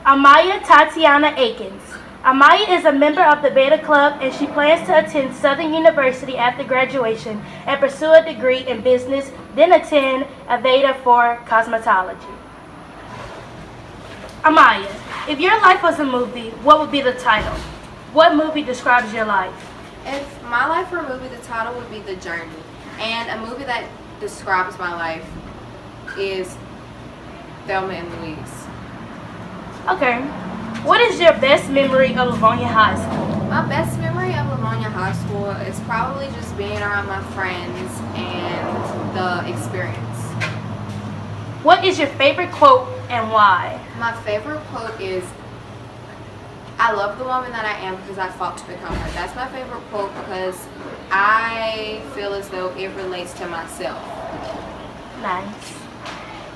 Amaya Tatiana Akins. Amaya is a member of the Beta Club and she plans to attend Southern University after graduation and pursue a degree in business, then attend Aveda for cosmetology. Amaya, if your life was a movie, what would be the title? What movie describes your life? If my life were a movie, the title would be The Journey. And a movie that describes my life is Thelma and Louise. Okay. What is your best memory of Livonia High School? My best memory of Livonia High School is probably just being around my friends and the experience. What is your favorite quote and why? My favorite quote is, "I love the woman that I am because I fought to become her." That's my favorite quote because I feel as though it relates to myself. Nice.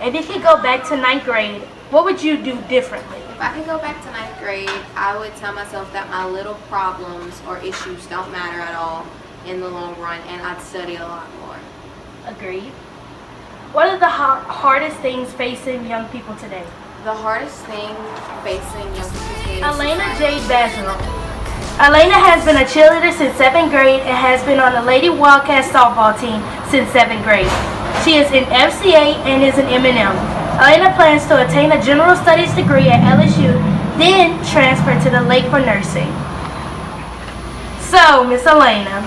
If you could go back to ninth grade, what would you do differently? If I could go back to ninth grade, I would tell myself that my little problems or issues don't matter at all in the long run, and I'd study a lot more. Agreed. What are the hardest things facing young people today? The hardest thing facing young people today is Elena Jade Basil. Elena has been a cheerleader since 7th grade and has been on the Lady Wildcat softball team since 7th grade. She is in FCA and is an M&M. Elena plans to attain a general studies degree at LSU, then transfer to the Lake for nursing. So, Miss Elena,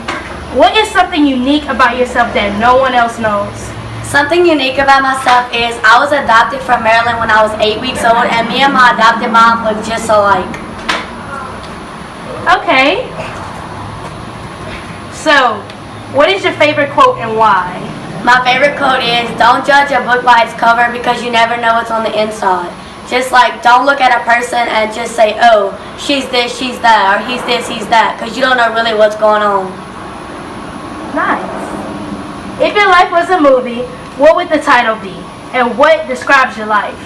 what is something unique about yourself that no one else knows? Something unique about myself is I was adopted from Maryland when I was 8 weeks old, and me and my adopted mom look just alike. Okay. So, what is your favorite quote and why? My favorite quote is, "Don't judge a book by its cover because you never know what's on the inside." Just like, don't look at a person and just say, "Oh, she's this, she's that," or "he's this, he's that," because you don't know really what's going on. Nice. If your life was a movie, what would the title be? And what describes your life?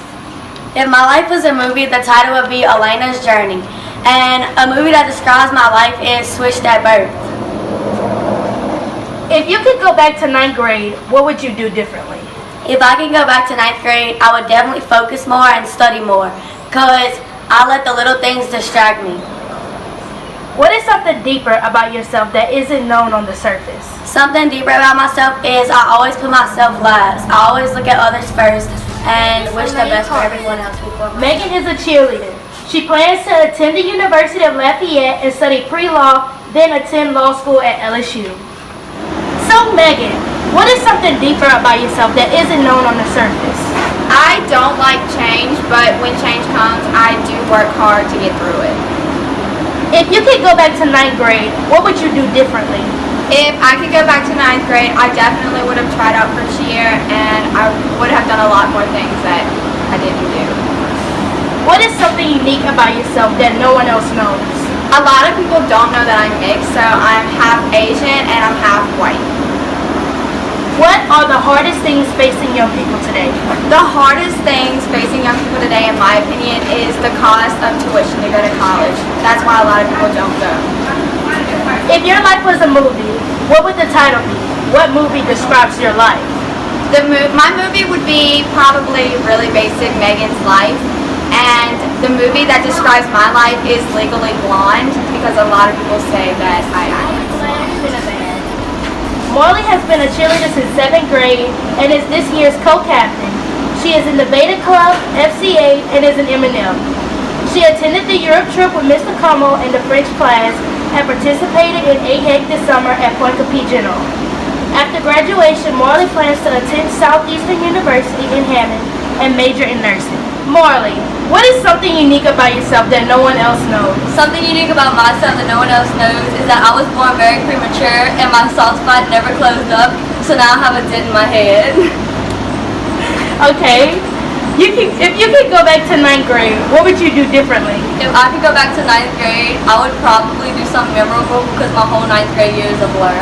If my life was a movie, the title would be Elena's Journey. And a movie that describes my life is Switched at Birth. If you could go back to ninth grade, what would you do differently? If I could go back to ninth grade, I would definitely focus more and study more, because I let the little things distract me. What is something deeper about yourself that isn't known on the surface? Something deeper about myself is I always put myself last. I always look at others first and wish the best for everyone else before myself. Megan is a cheerleader. She plans to attend the University of Lafayette and study pre-law, then attend law school at LSU. So Megan, what is something deeper about yourself that isn't known on the surface? I don't like change, but when change comes, I do work hard to get through it. If you could go back to ninth grade, what would you do differently? If I could go back to ninth grade, I definitely would have tried out for cheer, and I would have done a lot more things that I didn't do. What is something unique about yourself that no one else knows? A lot of people don't know that I'm mixed, so I'm half Asian and I'm half white. What are the hardest things facing young people today? The hardest things facing young people today, in my opinion, is the cost of tuition to go to college. That's why a lot of people don't go. If your life was a movie, what would the title be? What movie describes your life? My movie would be probably really basic, Megan's Life. And the movie that describes my life is Legally Blonde, because a lot of people say that I am. Morley has been a cheerleader since 7th grade and is this year's co-captain. She is in the Beta Club, FCA, and is an M&M. She attended the Europe trip with Mr. Como and the French class and participated in AHEC this summer at Point Capit General. After graduation, Morley plans to attend Southeastern University in Hammond and major in nursing. Morley, what is something unique about yourself that no one else knows? Something unique about myself that no one else knows is that I was born very premature and my soft spot never closed up, so now I have a dent in my head. Okay. If you could go back to ninth grade, what would you do differently? If I could go back to ninth grade, I would probably do something memorable because my whole ninth grade year is a blur.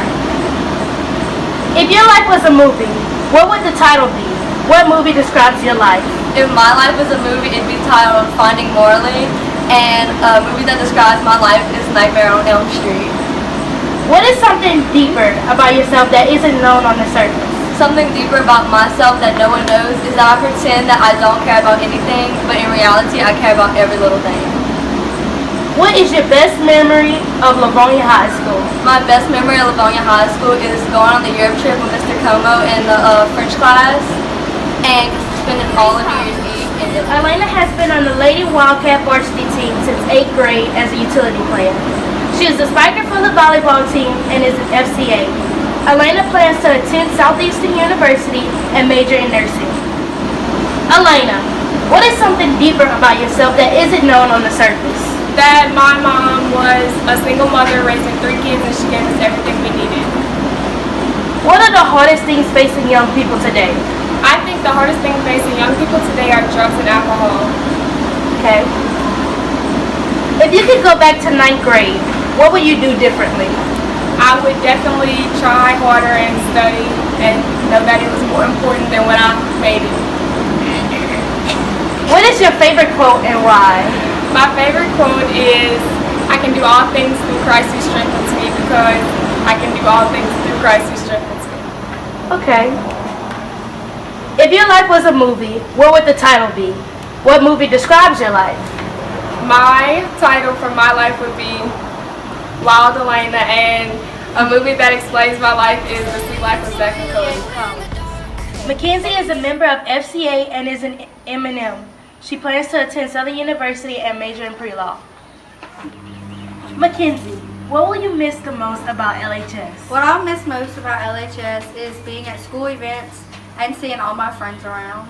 If your life was a movie, what would the title be? What movie describes your life? If my life was a movie, it'd be titled Finding Morley, and a movie that describes my life is Nightmare on Elm Street. What is something deeper about yourself that isn't known on the surface? Something deeper about myself that no one knows is that I pretend that I don't care about anything, but in reality, I care about every little thing. What is your best memory of Livonia High School? My best memory of Livonia High School is going on the Europe trip with Mr. Como in the French class and spending all of New Year's Eve in the Elena has been on the Lady Wildcat varsity team since 8th grade as a utility player. She is the spiker for the volleyball team and is an FCA. Elena plans to attend Southeastern University and major in nursing. Elena, what is something deeper about yourself that isn't known on the surface? That my mom was a single mother raising 3 kids and she gave us everything we needed. What are the hardest things facing young people today? I think the hardest thing facing young people today are drugs and alcohol. Okay. If you could go back to 9th grade, what would you do differently? I would definitely try harder and study and know that it was more important than what I made it. What is your favorite quote and why? My favorite quote is, I can do all things through Christ who strengthens me, because I can do all things through Christ who strengthens me. Okay. If your life was a movie, what would the title be? What movie describes your life? My title for my life would be Wild Elena, and a movie that explains my life is The Sweet Life of Zack and Cody. Mackenzie is a member of FCA and is an M&M. She plans to attend Southern University and major in pre-law. Mackenzie, what will you miss the most about LHS? What I'll miss most about LHS is being at school events and seeing all my friends around.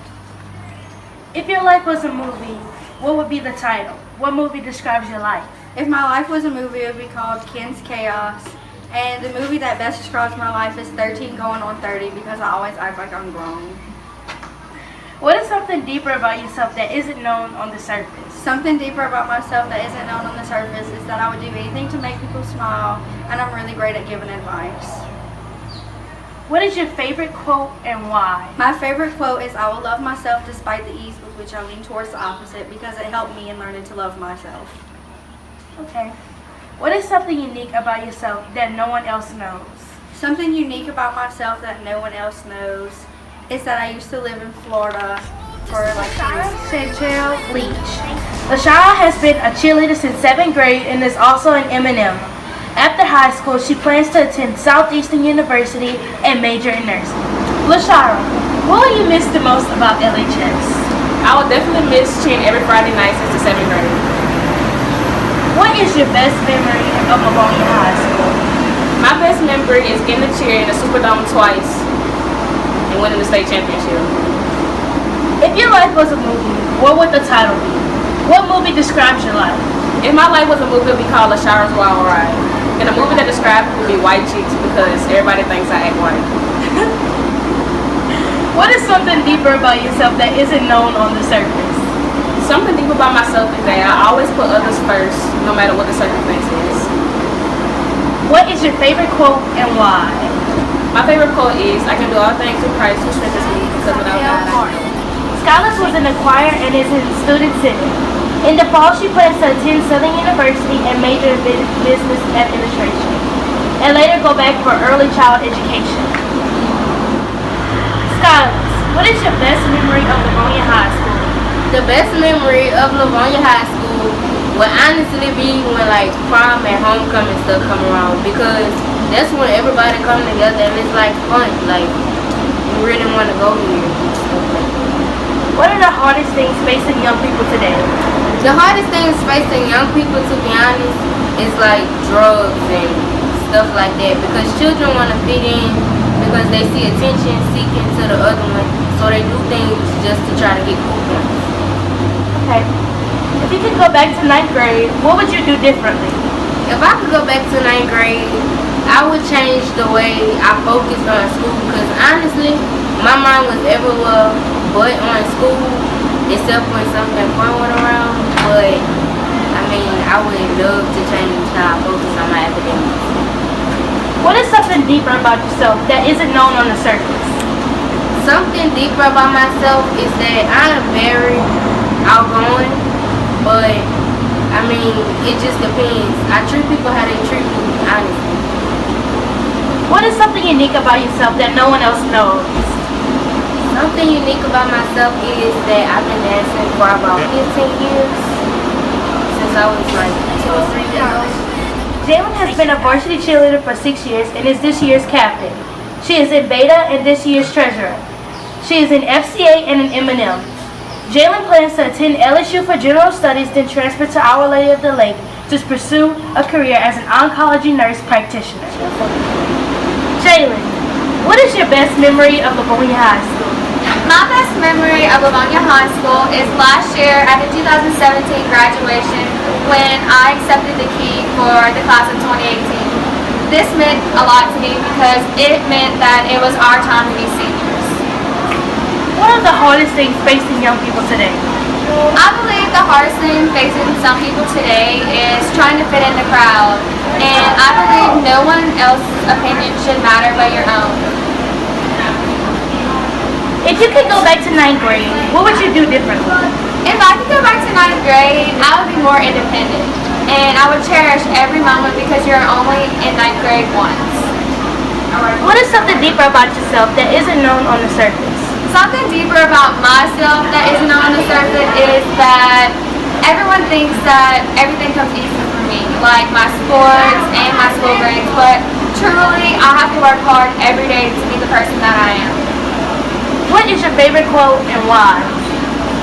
If your life was a movie, what would be the title? What movie describes your life? If my life was a movie, it would be called Ken's Chaos. And the movie that best describes my life is 13 Going on 30, because I always act like I'm grown. What is something deeper about yourself that isn't known on the surface? Something deeper about myself that isn't known on the surface is that I would do anything to make people smile, and I'm really great at giving advice. What is your favorite quote and why? My favorite quote is, I will love myself despite the ease with which I lean towards the opposite, because it helped me in learning to love myself. Okay. What is something unique about yourself that no one else knows? Something unique about myself that no one else knows is that I used to live in Florida for like 3 years. Chantel Leach. Lashara has been a cheerleader since 7th grade and is also an M&M. After high school, she plans to attend Southeastern University and major in nursing. Lashara, what will you miss the most about LHS? I will definitely miss cheering every Friday night since the 7th grade. What is your best memory of Livonia High School? My best memory is getting to cheer in the Superdome twice and winning the state championship. If your life was a movie, what would the title be? What movie describes your life? If my life was a movie, it would be called Lashara's Wild Ride. And a movie that describes it would be White Chicks, because everybody thinks I act white. What is something deeper about yourself that isn't known on the surface? Something deep about myself is that I always put others first, no matter what the circumstance is. What is your favorite quote and why? My favorite quote is, I can do all things through Christ who strengthens me, because without God I am. Skylar was in the choir and is in student senate. In the fall, she plans to attend Southern University and major in business administration, and later go back for early child education. Skylar, what is your best memory of Livonia High School? The best memory of Livonia High School would honestly be when like prom and homecoming stuff come around, because that's when everybody come together and it's like fun. Like you really want to go here and stuff like that. What are the hardest things facing young people today? The hardest things facing young people, to be honest, is like drugs and stuff like that, because children want to fit in because they see attention seeking to the other one, so they do things just to try to get cool points. Okay. If you could go back to 9th grade, what would you do differently? If I could go back to 9th grade, I would change the way I focused on school, because honestly, my mind was everywhere but on school, except when something fun went around. But I mean, I would love to change how I focus on my academics. What is something deeper about yourself that isn't known on the surface? Something deeper about myself is that I am very outgoing, but I mean, it just depends. I treat people how they treat me, honestly. What is something unique about yourself that no one else knows? Something unique about myself is that I've been dancing for about 15 years. Since I was like 2 or 3 years old. Jalen has been a varsity cheerleader for 6 years and is this year's captain. She is in Beta and this year's treasurer. She is in FCA and an M&M. Jalen plans to attend LSU for general studies, then transfer to Our Lady of the Lake to pursue a career as an oncology nurse practitioner. Jalen, what is your best memory of Livonia High School? My best memory of Livonia High School is last year at the 2017 graduation when I accepted the key for the class of 2018. This meant a lot to me because it meant that it was our time to be seniors. What are the hardest things facing young people today? I believe the hardest thing facing some people today is trying to fit in the crowd, and I believe no one else's opinion should matter but your own. If you could go back to 9th grade, what would you do differently? If I could go back to 9th grade, I would be more independent, and I would cherish every moment because you're only in 9th grade once. What is something deeper about yourself that isn't known on the surface? Something deeper about myself that isn't on the surface is that everyone thinks that everything comes easy for me, like my sports and my school grades, but truly I have to work hard every day to be the person that I am. What is your favorite quote and why?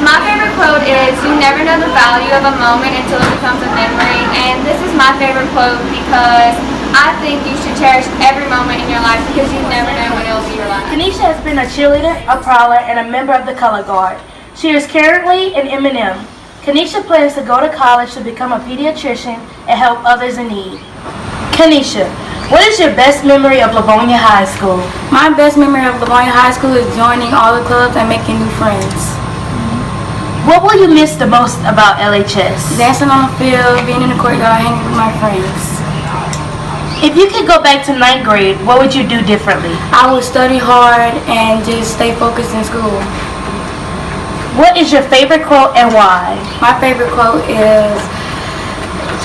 My favorite quote is, "You never know the value of a moment until it becomes a memory," and this is my favorite quote because I think you should cherish every moment in your life because you never know when it will be your last. Kanisha has been a cheerleader, a prowler, and a member of the Color Guard. She is currently an M&M. Kanisha plans to go to college to become a pediatrician and help others in need. Kanisha, what is your best memory of Livonia High School? My best memory of Livonia High School is joining all the clubs and making new friends. What will you miss the most about LHS? Dancing on the field, being in the courtyard, hanging with my friends. If you could go back to 9th grade, what would you do differently? I would study hard and just stay focused in school. What is your favorite quote and why? My favorite quote is,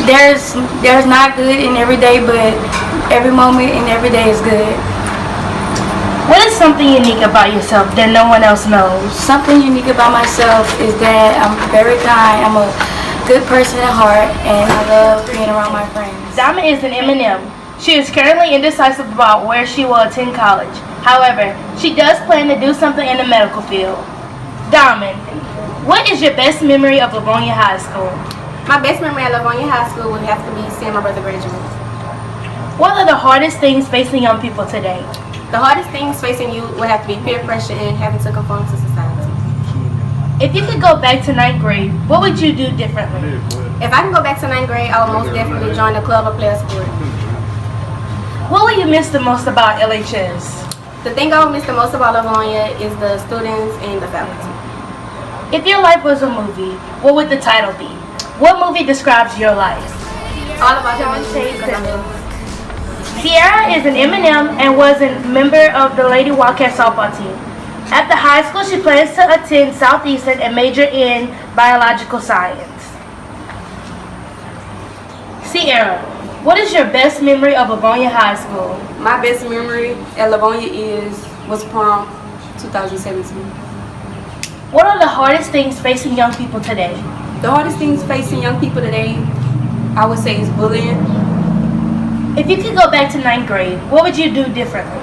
there's not good in every day, but every moment in every day is good. What is something unique about yourself that no one else knows? Something unique about myself is that I'm very kind, I'm a good person at heart, and I love being around my friends. Diamond is an M&M. She is currently indecisive about where she will attend college. However, she does plan to do something in the medical field. Diamond, what is your best memory of Livonia High School? My best memory at Livonia High School would have to be seeing my brother graduate. What are the hardest things facing young people today? The hardest things facing you would have to be peer pressure and having to conform to society. If you could go back to 9th grade, what would you do differently? If I can go back to 9th grade, I would most definitely join the club or play a sport. What will you miss the most about LHS? The thing I would miss the most about Livonia is the students and the faculty. If your life was a movie, what would the title be? What movie describes your life? All about the because I'm in. Sierra is an M&M and was a member of the Lady Wildcat softball team. After high school, she plans to attend Southeastern and major in biological science. Sierra, what is your best memory of Livonia High School? My best memory at Livonia was prom 2017. What are the hardest things facing young people today? The hardest things facing young people today, I would say, is bullying. If you could go back to 9th grade, what would you do differently?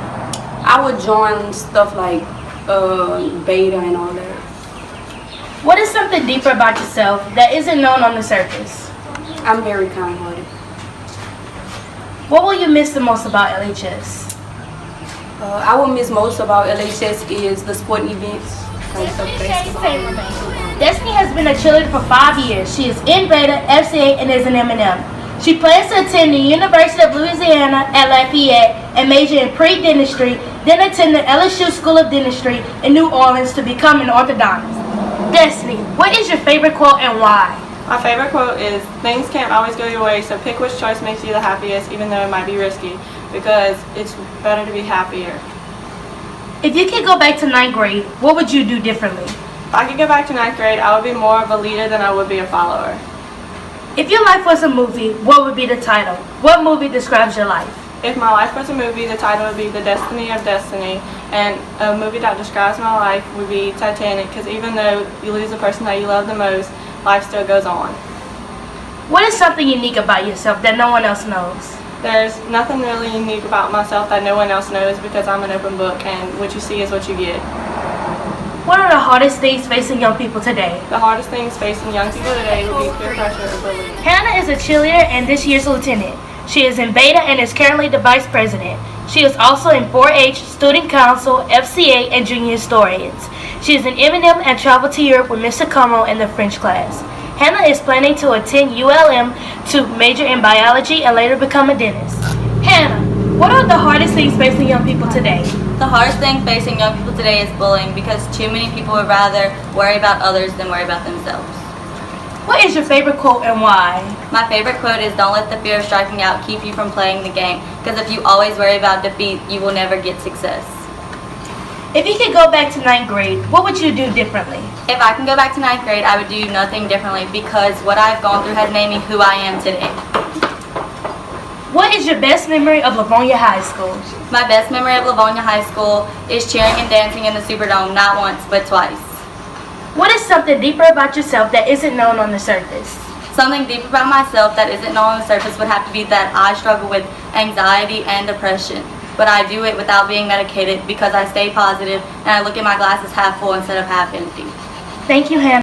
I would join stuff like Beta and all that. What is something deeper about yourself that isn't known on the surface? I'm very kind-hearted. What will you miss the most about LHS? I will miss most about LHS is the sporting events, like the basketball. Destiny has been a cheerleader for 5 years. She is in Beta, FCA, and is an M&M. She plans to attend the University of Louisiana at Lafayette and major in pre-dentistry, then attend the LSU School of Dentistry in New Orleans to become an orthodontist. Destiny, what is your favorite quote and why? My favorite quote is, "Things can't always go your way, so pick which choice makes you the happiest, even though it might be risky, because it's better to be happier." If you could go back to 9th grade, what would you do differently? If I could go back to 9th grade, I would be more of a leader than I would be a follower. If your life was a movie, what would be the title? What movie describes your life? If my life was a movie, the title would be The Destiny of Destiny, and a movie that describes my life would be Titanic, because even though you lose the person that you love the most, life still goes on. What is something unique about yourself that no one else knows? There's nothing really unique about myself that no one else knows because I'm an open book, and what you see is what you get. What are the hardest things facing young people today? The hardest things facing young people today would be peer pressure and bullying. Hannah is a cheerleader and this year's lieutenant. She is in beta and is currently the vice president. She is also in 4-H, student council, FCA, and junior historians. She is in M&M and traveled to Europe with Mr. Como in the French class. Hannah is planning to attend ULM to major in biology and later become a dentist. Hannah, what are the hardest things facing young people today? The hardest thing facing young people today is bullying because too many people would rather worry about others than worry about themselves. What is your favorite quote and why? My favorite quote is, "Don't let the fear of striking out keep you from playing the game, because if you always worry about defeat, you will never get success." If you could go back to 9th grade, what would you do differently? If I can go back to 9th grade, I would do nothing differently because what I've gone through has made me who I am today. What is your best memory of Livonia High School? My best memory of Livonia High School is cheering and dancing in the Superdome, not once, but twice. What is something deeper about yourself that isn't known on the surface? Something deep about myself that isn't known on the surface would have to be that I struggle with anxiety and depression. But I do it without being medicated because I stay positive and I look at my glasses half full instead of half empty. Thank you, Hannah.